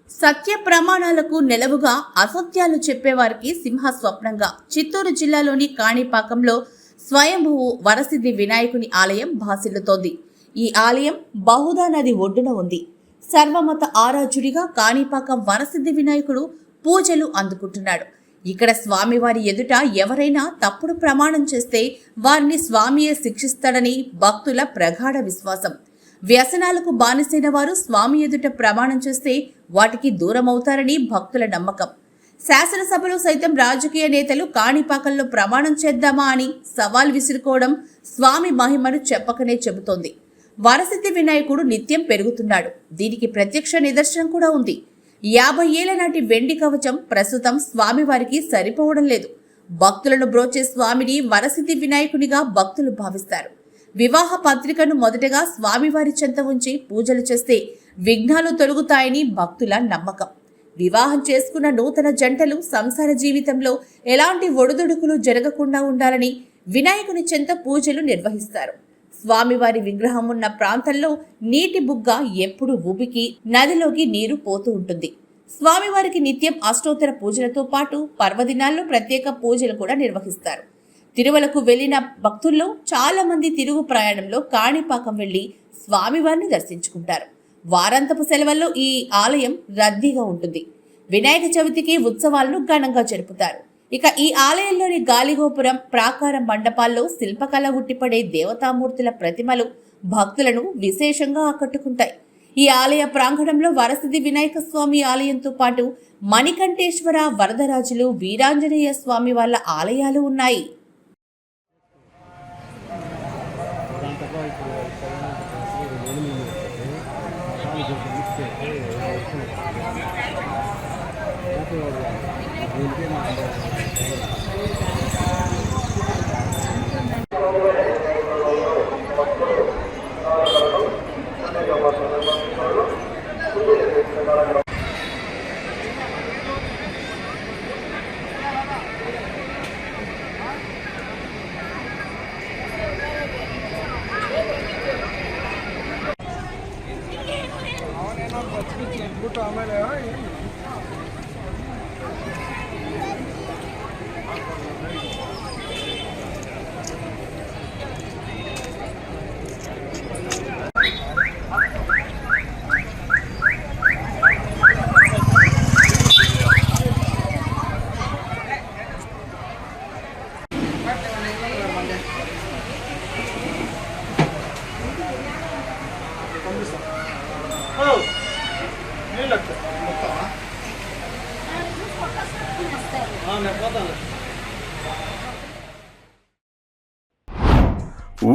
సత్య ప్రమాణాలకు నెలవుగా అసత్యాలు చెప్పేవారికి సింహ స్వప్నంగా చిత్తూరు జిల్లాలోని కాణిపాకంలో స్వయంభువు వరసిద్ధి వినాయకుని ఆలయం భాసిల్లుతోంది. ఈ ఆలయం బహుదా నది ఒడ్డున ఉంది. సర్వమత ఆరాధ్యుడిగా కాణిపాకం వరసిద్ధి వినాయకుడు పూజలు అందుకుంటున్నాడు. ఇక్కడ స్వామివారి ఎదుట ఎవరైనా తప్పుడు ప్రమాణం చేస్తే వారిని స్వామియే శిక్షిస్తాడని భక్తుల ప్రగాఢ విశ్వాసం. వ్యసనాలకు బానిసైన వారు స్వామి ఎదుట ప్రమాణం చేస్తే వాటికి దూరమవుతారని భక్తుల నమ్మకం. శాసనసభలో సైతం రాజకీయ నేతలు కాణిపాకంలో ప్రమాణం చేద్దామా అని సవాల్ విసురుకోవడం స్వామి మహిమను చెప్పకనే చెబుతోంది. వరసిద్ధి వినాయకుడు నిత్యం పెరుగుతున్నాడు. దీనికి ప్రత్యక్ష నిదర్శనం కూడా ఉంది. 50 ఏళ్ల నాటి వెండి కవచం ప్రస్తుతం స్వామివారికి సరిపోవడం లేదు. భక్తులను బ్రోచే స్వామిని వరసిద్ధి వినాయకునిగా భక్తులు భావిస్తారు. వివాహ పత్రికను మొదటగా స్వామివారి చెంత ఉంచి పూజలు చేస్తే విఘ్నాలు తొలగుతాయని భక్తుల నమ్మకం. వివాహం చేసుకున్న నూతన జంటలు సంసార జీవితంలో ఎలాంటి ఒడిదుడుకులు జరగకుండా ఉండాలని వినాయకుని చెంత పూజలు నిర్వహిస్తారు. స్వామివారి విగ్రహం ఉన్న ప్రాంతంలో నీటి బుగ్గ ఎప్పుడు ఉబికి నదిలోకి నీరు పోతూ ఉంటుంది. స్వామివారికి నిత్యం అష్టోత్తర పూజలతో పాటు పర్వదినాల్లో ప్రత్యేక పూజలు కూడా నిర్వహిస్తారు. తిరుమలకు వెళ్లిన భక్తుల్లో చాలా మంది తిరుగు ప్రయాణంలో కాణిపాకం వెళ్లి స్వామివారిని దర్శించుకుంటారు. వారాంతపు సెలవుల్లో ఈ ఆలయం రద్దీగా ఉంటుంది. వినాయక చవితికి ఉత్సవాలను ఘనంగా జరుపుతారు. ఇక ఈ ఆలయంలోని గాలిగోపురం, ప్రాకార మండపాల్లో శిల్పకళ ఉట్టిపడే దేవతామూర్తుల ప్రతిమలు భక్తులను విశేషంగా ఆకట్టుకుంటాయి. ఈ ఆలయ ప్రాంగణంలో వరసిద్ధి వినాయక స్వామి ఆలయంతో పాటు మణికంఠేశ్వర, వరదరాజులు, వీరాంజనేయ స్వామి వాళ్ళ ఆలయాలు ఉన్నాయి.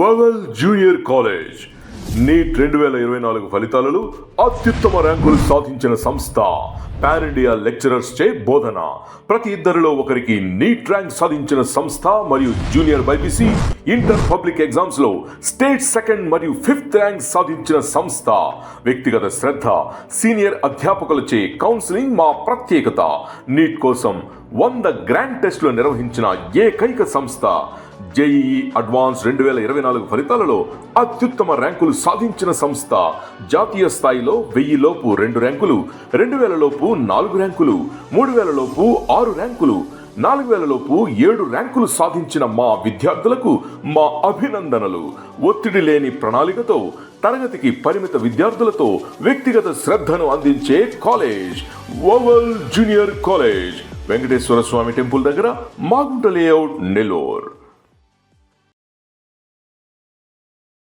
వవల్ జూనియర్ కాలేజ్ నీట్ 2024 ఫలితాలలో అత్యుత్తమ ర్యాంకులు సాధించిన సంస్థ. పాన్ ఇండియా లెక్చరర్స్ చే బోధన. ప్రతి ఇద్దరిలో ఒకరికి నీట్ ర్యాంక్ సాధించిన సంస్థ మరియు junior BiPC, inter public exams లో స్టేట్ సెకండ్ మరియు 5th ర్యాంక్ సాధించిన సంస్థ. వ్యక్తిగత శ్రద్ధ, సీనియర్ అధ్యాపకులచే కౌన్సిలింగ్ మా ప్రత్యేకత. నీట్ కోసం 100 గ్రాండ్ టెస్టులు నిర్వహించిన ఏకైక సంస్థ. జేఈఈ అడ్వాన్స్ 2024 ఫలితాలలో అత్యుత్తమ ర్యాంకులు సాధించిన సంస్థ. జాతీయ స్థాయిలో 1000 లోపు 2 ర్యాంకులు, 2000 లోపు 4 ర్యాంకులు, 3000 లోపు 6 ర్యాంకులు, 4000 లోపు 7 ర్యాంకులు సాధించిన మా విద్యార్థులకు మా అభినందనలు. ఒత్తిడి లేని ప్రణాళికతో, తరగతికి పరిమిత విద్యార్థులతో వ్యక్తిగత శ్రద్ధను అందించే కాలేజ్ వవల్ junior college. Venkateswara Swamy temple దగ్గర, మాగుంట లేఅవుట్, నెల్లూరు.